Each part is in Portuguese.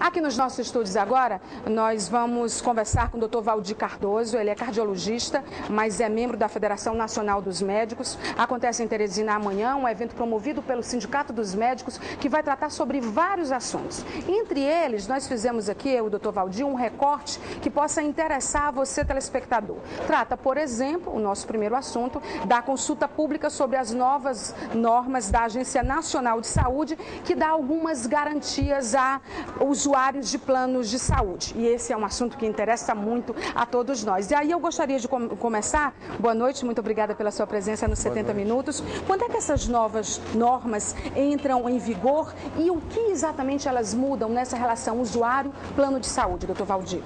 Aqui nos nossos estúdios agora, nós vamos conversar com o Dr. Valdir Cardoso. Ele é cardiologista, mas é membro da Federação Nacional dos Médicos. Acontece em Teresina amanhã, um evento promovido pelo Sindicato dos Médicos, que vai tratar sobre vários assuntos. Entre eles, nós fizemos aqui, eu e o Dr. Valdir, um recorte que possa interessar a você, telespectador. Trata, por exemplo, o nosso primeiro assunto, da consulta pública sobre as novas normas da Agência Nacional de Saúde, que dá algumas garantias a usuários de planos de saúde. E esse é um assunto que interessa muito a todos nós. E aí eu gostaria de começar. Boa noite, muito obrigada pela sua presença nos 70 minutos. Quando é que essas novas normas entram em vigor e o que exatamente elas mudam nessa relação usuário-plano de saúde, doutor Valdir?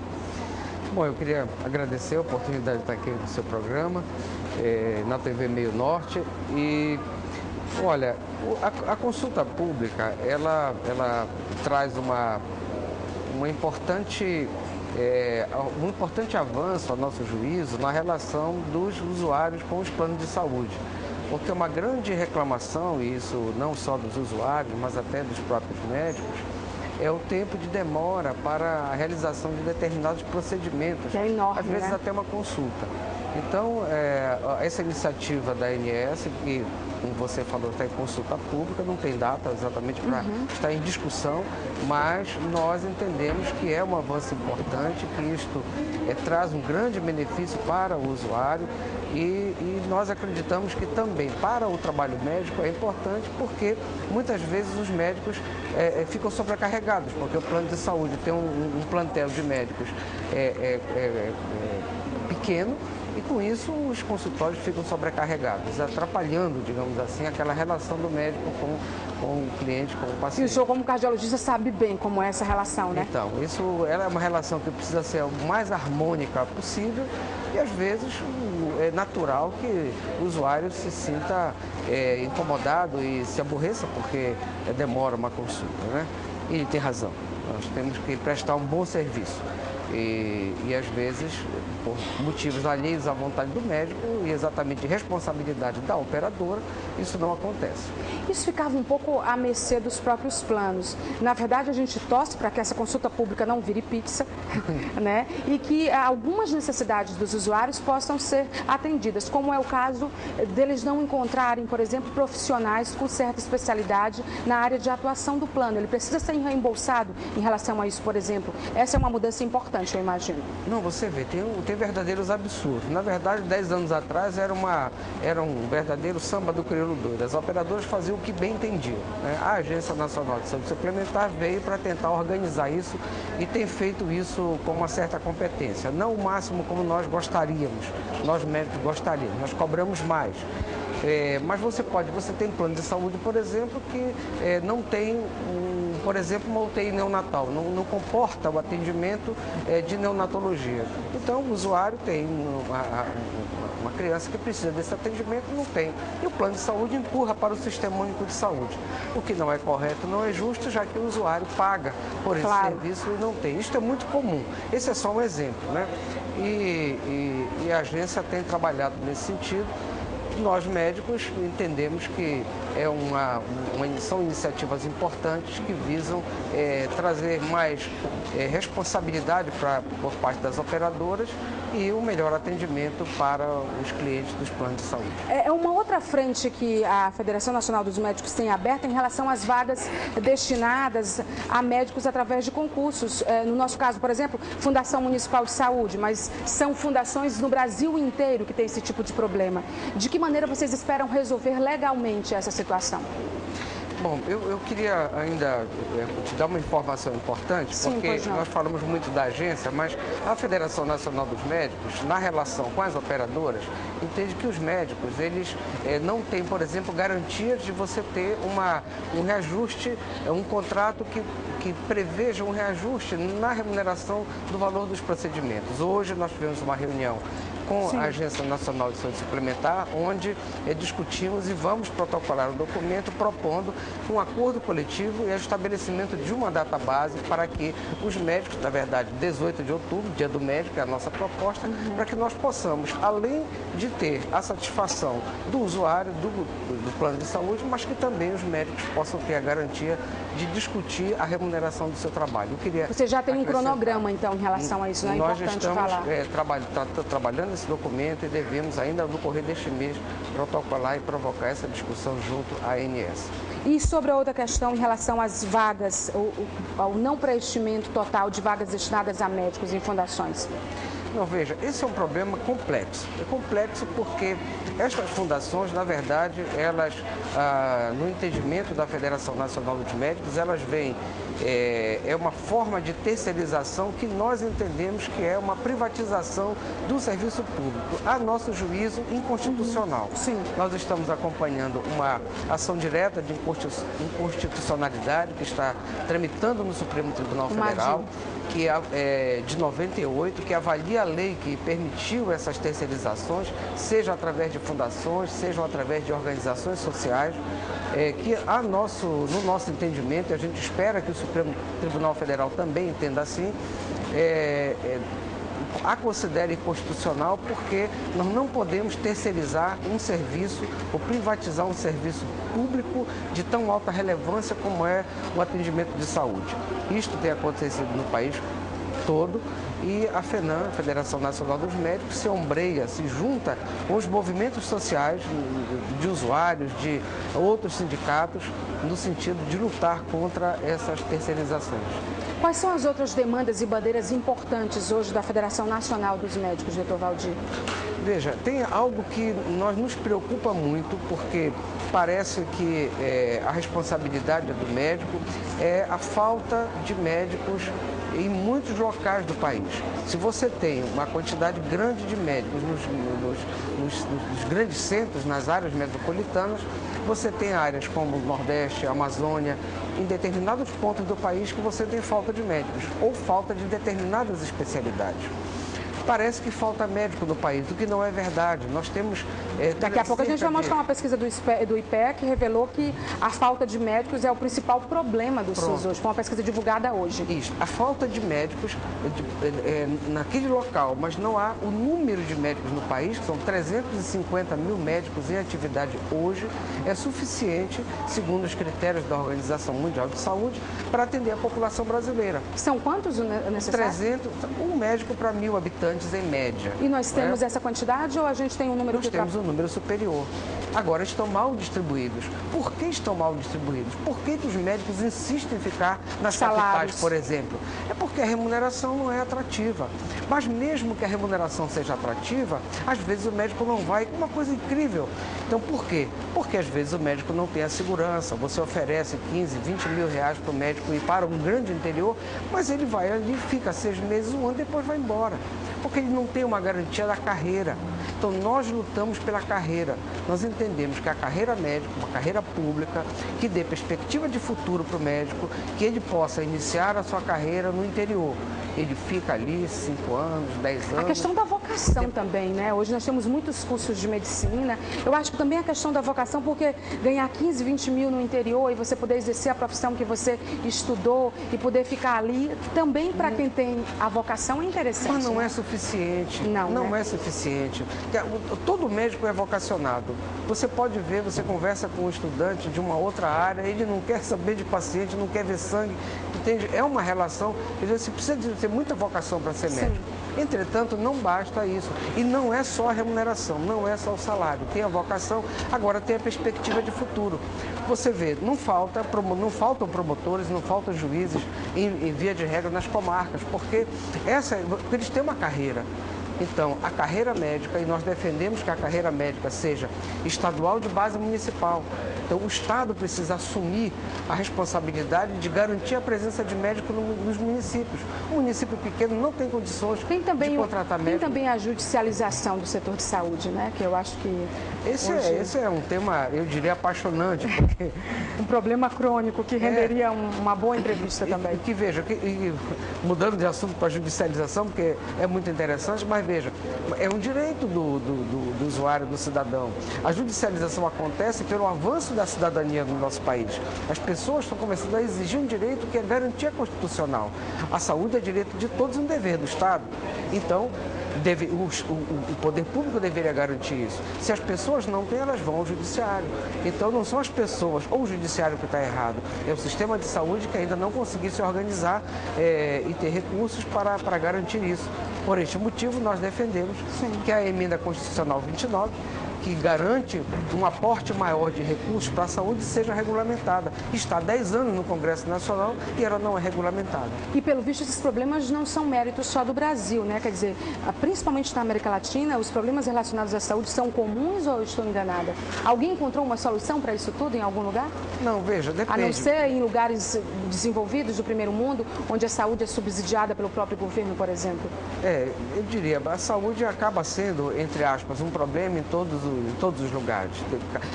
Bom, eu queria agradecer a oportunidade de estar aqui no seu programa, na TV Meio Norte. E, olha, a consulta pública, ela traz um importante avanço, a nosso juízo, na relação dos usuários com os planos de saúde. Porque uma grande reclamação, e isso não só dos usuários, mas até dos próprios médicos, é o tempo de demora para a realização de determinados procedimentos, que é enorme, às vezes né? até uma consulta. Então, essa iniciativa da ANS, que, como você falou, está em consulta pública, não tem data exatamente para estar em discussão, mas nós entendemos que é um avanço importante, que isto traz um grande benefício para o usuário e nós acreditamos que também para o trabalho médico é importante, porque muitas vezes os médicos ficam sobrecarregados, porque o plano de saúde tem um plantel de médicos pequeno, e com isso os consultórios ficam sobrecarregados, atrapalhando, digamos assim, aquela relação do médico com o cliente, com o paciente. E o senhor, como cardiologista, sabe bem como é essa relação, né? Então, ela é uma relação que precisa ser o mais harmônica possível e, às vezes, é natural que o usuário se sinta incomodado e se aborreça porque demora uma consulta, né? E ele tem razão, nós temos que prestar um bom serviço. E às vezes, por motivos alheios à vontade do médico e exatamente de responsabilidade da operadora, isso não acontece. Isso ficava um pouco à mercê dos próprios planos. Na verdade, a gente torce para que essa consulta pública não vire pizza, né? E que algumas necessidades dos usuários possam ser atendidas, como é o caso deles não encontrarem, por exemplo, profissionais com certa especialidade na área de atuação do plano. Ele precisa ser reembolsado em relação a isso, por exemplo. Essa é uma mudança importante, eu imagino. Não, você vê, tem verdadeiros absurdos. Na verdade, 10 anos atrás era um verdadeiro samba do crioulo doido. As operadoras faziam o que bem entendiam, né? A Agência Nacional de Saúde Suplementar veio para tentar organizar isso e tem feito isso com uma certa competência. Não o máximo como nós gostaríamos, nós médicos gostaríamos, nós cobramos mais. Mas você tem plano de saúde, por exemplo, que não tem, por exemplo, uma UTI neonatal, não comporta o atendimento de neonatologia. Então, o usuário tem uma criança que precisa desse atendimento, não tem. E o plano de saúde empurra para o Sistema Único de Saúde, o que não é correto, não é justo, já que o usuário paga por esse serviço e não tem. Isso é muito comum. Esse é só um exemplo, né? E a agência tem trabalhado nesse sentido. Nós médicos entendemos que são iniciativas importantes que visam trazer mais responsabilidade por parte das operadoras e um melhor atendimento para os clientes dos planos de saúde. É uma outra frente que a Federação Nacional dos Médicos tem aberta em relação às vagas destinadas a médicos através de concursos. No nosso caso, por exemplo, Fundação Municipal de Saúde, mas são fundações no Brasil inteiro que tem esse tipo de problema. De que maneira vocês esperam resolver legalmente essa situação? Bom, eu queria ainda te dar uma informação importante, porque nós falamos muito da agência, mas a Federação Nacional dos Médicos, na relação com as operadoras, entende que os médicos, eles não têm, por exemplo, garantias de você ter um reajuste, um contrato que preveja um reajuste na remuneração do valor dos procedimentos. Hoje nós tivemos uma reunião com Sim. a Agência Nacional de Saúde Suplementar, onde discutimos e vamos protocolar um documento propondo um acordo coletivo e o estabelecimento de uma data base para que os médicos, na verdade, 18 de outubro, dia do médico, é a nossa proposta, para que nós possamos, além de ter a satisfação do usuário, do plano de saúde, mas que também os médicos possam ter a garantia de discutir a remuneração do seu trabalho. Você já tem um cronograma, então, em relação a isso, não é importante falar? Nós estamos trabalhando esse documento e devemos, ainda no correr deste mês, protocolar e provocar essa discussão junto à ANS. E sobre a outra questão em relação às vagas, ao não preenchimento total de vagas destinadas a médicos em fundações? Não, veja, esse é um problema complexo. É complexo porque estas fundações, na verdade, elas, no entendimento da Federação Nacional dos Médicos, elas vêm, é uma forma de terceirização que nós entendemos que é uma privatização do serviço público, a nosso juízo inconstitucional. Sim. Nós estamos acompanhando uma ação direta de inconstitucionalidade que está tramitando no Supremo Tribunal Federal, que é de 98, que avalia a lei que permitiu essas terceirizações, seja através de fundações, seja através de organizações sociais, que no nosso entendimento, a gente espera que o Supremo Tribunal Federal também entenda assim, a considere inconstitucional porque nós não podemos terceirizar um serviço ou privatizar um serviço público de tão alta relevância como é o atendimento de saúde. Isto tem acontecido no país todo e a FENAM, a Federação Nacional dos Médicos, se ombreia, se junta com os movimentos sociais de usuários, de outros sindicatos, no sentido de lutar contra essas terceirizações. Quais são as outras demandas e bandeiras importantes hoje da Federação Nacional dos Médicos, doutor Valdir? Veja, tem algo que nos preocupa muito, porque parece que a responsabilidade do médico é a falta de médicos em muitos locais do país. Se você tem uma quantidade grande de médicos nos grandes centros, nas áreas metropolitanas, você tem áreas como o Nordeste, a Amazônia, em determinados pontos do país que você tem falta de médicos ou falta de determinadas especialidades. Parece que falta médico no país, o que não é verdade. Nós temos... Daqui a pouco a gente vai mostrar uma pesquisa do IPEC que revelou que a falta de médicos é o principal problema do SUS hoje. Foi uma pesquisa divulgada hoje. Isso. A falta de médicos naquele local, mas não há o número de médicos no país, que são 350 mil médicos em atividade hoje, é suficiente, segundo os critérios da Organização Mundial de Saúde, para atender a população brasileira. São quantos necessários? 1 médico para 1.000 habitantes em média. E nós temos essa quantidade ou a gente tem um número Nós temos um número superior. Agora, estão mal distribuídos. Por que estão mal distribuídos? Por que os médicos insistem em ficar nas capitais, por exemplo? É porque a remuneração não é atrativa. Mas mesmo que a remuneração seja atrativa, às vezes o médico não vai. Uma coisa incrível. Então, por quê? Porque às vezes o médico não tem a segurança. Você oferece 15, 20 mil reais para o médico ir para um grande interior, mas ele vai ali, fica 6 meses, 1 ano, depois vai embora. Porque ele não tem uma garantia da carreira. Então, nós lutamos pela carreira. Nós entendemos que a carreira médica, uma carreira pública, que dê perspectiva de futuro para o médico, que ele possa iniciar a sua carreira no interior. Ele fica ali 5 anos, 10 anos. A questão da vocação também, né? Hoje nós temos muitos cursos de medicina. Eu acho que também a questão da vocação, porque ganhar 15, 20 mil no interior e você poder exercer a profissão que você estudou e poder ficar ali, também para quem tem a vocação é interessante. Mas não é suficiente. Não é suficiente. Todo médico é vocacionado. Você pode ver, você conversa com um estudante de uma outra área, ele não quer saber de paciente, não quer ver sangue, entende? É uma relação, você precisa ter muita vocação para ser médico. Entretanto, não basta isso. E não é só a remuneração, não é só o salário. Tem a vocação, agora tem a perspectiva de futuro. Você vê, não faltam promotores, não faltam juízes em via de regra nas comarcas, porque eles têm uma carreira. Então, a carreira médica, e nós defendemos que a carreira médica seja estadual de base municipal. Então, o Estado precisa assumir a responsabilidade de garantir a presença de médico nos municípios. O município pequeno não tem condições de contratar médico. Tem também a judicialização do setor de saúde, né? Que eu acho que... Esse é um tema, eu diria, apaixonante, porque... um problema crônico que renderia uma boa entrevista também. Veja, mudando de assunto para a judicialização, porque é muito interessante, mas veja, é um direito do usuário, do cidadão. A judicialização acontece pelo avanço da cidadania no nosso país. As pessoas estão começando a exigir um direito que é garantia constitucional. A saúde é direito de todos e um dever do Estado. Então, o poder público deveria garantir isso. Se as pessoas não têm, elas vão ao judiciário. Então não são as pessoas ou o judiciário que está errado, é o sistema de saúde que ainda não conseguiu se organizar e ter recursos para garantir isso. Por este motivo, nós defendemos que a emenda constitucional 29, que garante um aporte maior de recursos para a saúde, seja regulamentada. Está há 10 anos no Congresso Nacional e ela não é regulamentada. E, pelo visto, esses problemas não são méritos só do Brasil, né? Quer dizer, principalmente na América Latina, os problemas relacionados à saúde são comuns ou eu estou enganada? Alguém encontrou uma solução para isso tudo em algum lugar? Não, veja, depende. A não ser em lugares desenvolvidos do primeiro mundo, onde a saúde é subsidiada pelo próprio governo, por exemplo? Eu diria, a saúde acaba sendo, entre aspas, um problema em todos os lugares,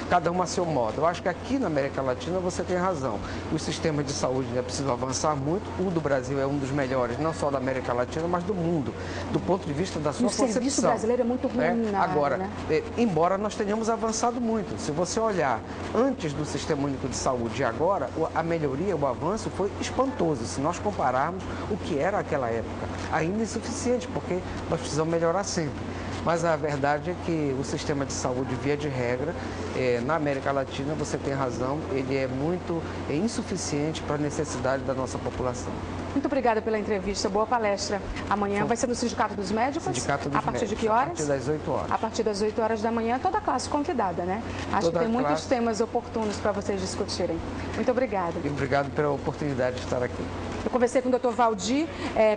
cada um a seu modo. Eu acho que aqui na América Latina você tem razão. Os sistemas de saúde ainda precisam avançar muito. O do Brasil é um dos melhores, não só da América Latina, mas do mundo, do ponto de vista da sua concepção. O serviço brasileiro é muito ruim na Agora, área, né? Embora nós tenhamos avançado muito, se você olhar antes do Sistema Único de Saúde e agora, a melhoria, o avanço foi espantoso, se nós compararmos o que era aquela época. Ainda insuficiente, porque nós precisamos melhorar sempre. Mas a verdade é que o sistema de saúde, via de regra, na América Latina, você tem razão, ele é muito insuficiente para a necessidade da nossa população. Muito obrigada pela entrevista, boa palestra. Amanhã vai ser no Sindicato dos Médicos? Sindicato dos A partir Médicos, de que horas? A partir das 8 horas. A partir das 8 horas da manhã, toda a classe convidada, né? Acho que tem muitos temas oportunos para vocês discutirem. Muito obrigada. E obrigado pela oportunidade de estar aqui. Eu conversei com o Dr. Valdir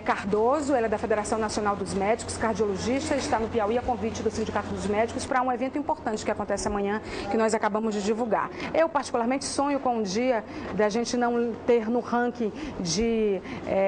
Cardoso, ele é da Federação Nacional dos Médicos, cardiologista, está no Piauí a convite do Sindicato dos Médicos para um evento importante que acontece amanhã, que nós acabamos de divulgar. Eu, particularmente, sonho com um dia da gente não ter no ranking de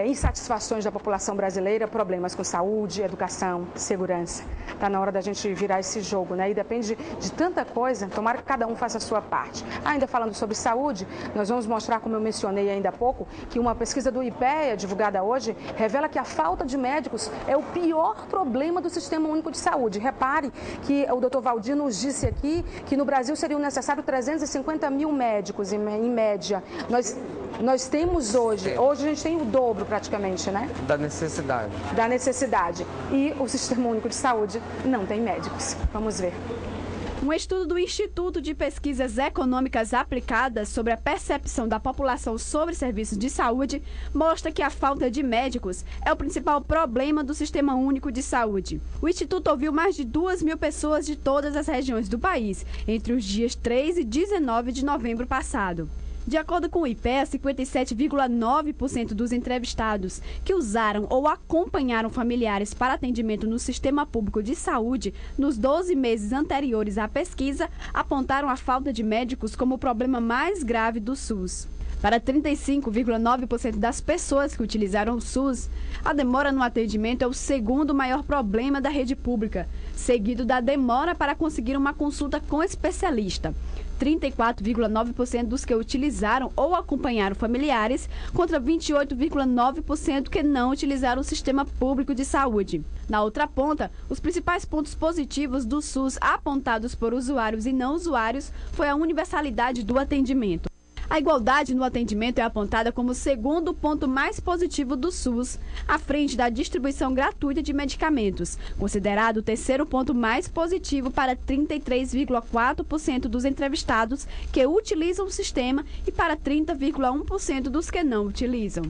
insatisfações da população brasileira problemas com saúde, educação, segurança. Está na hora da gente virar esse jogo, né? E depende de tanta coisa, tomara que cada um faça a sua parte. Ainda falando sobre saúde, nós vamos mostrar, como eu mencionei ainda há pouco, que uma pesquisa do IPEA, divulgada hoje, revela que a falta de médicos é o pior problema do Sistema Único de Saúde. Repare que o Dr. Valdir nos disse aqui que no Brasil seriam necessários 350 mil médicos, em média. Nós temos hoje a gente tem o dobro praticamente, né? Da necessidade. Da necessidade. E o Sistema Único de Saúde não tem médicos. Vamos ver. Um estudo do Instituto de Pesquisas Econômicas Aplicadas sobre a percepção da população sobre serviços de saúde mostra que a falta de médicos é o principal problema do Sistema Único de Saúde. O Instituto ouviu mais de 2.000 pessoas de todas as regiões do país, entre os dias 3 e 19 de novembro passado. De acordo com o IPEA, 57,9% dos entrevistados que usaram ou acompanharam familiares para atendimento no Sistema Público de Saúde nos 12 meses anteriores à pesquisa apontaram a falta de médicos como o problema mais grave do SUS. Para 35,9% das pessoas que utilizaram o SUS, a demora no atendimento é o segundo maior problema da rede pública, seguido da demora para conseguir uma consulta com especialista. 34,9% dos que utilizaram ou acompanharam familiares, contra 28,9% que não utilizaram o sistema público de saúde. Na outra ponta, os principais pontos positivos do SUS apontados por usuários e não usuários foi a universalidade do atendimento. A igualdade no atendimento é apontada como o segundo ponto mais positivo do SUS, à frente da distribuição gratuita de medicamentos, considerado o terceiro ponto mais positivo para 33,4% dos entrevistados que utilizam o sistema e para 30,1% dos que não utilizam.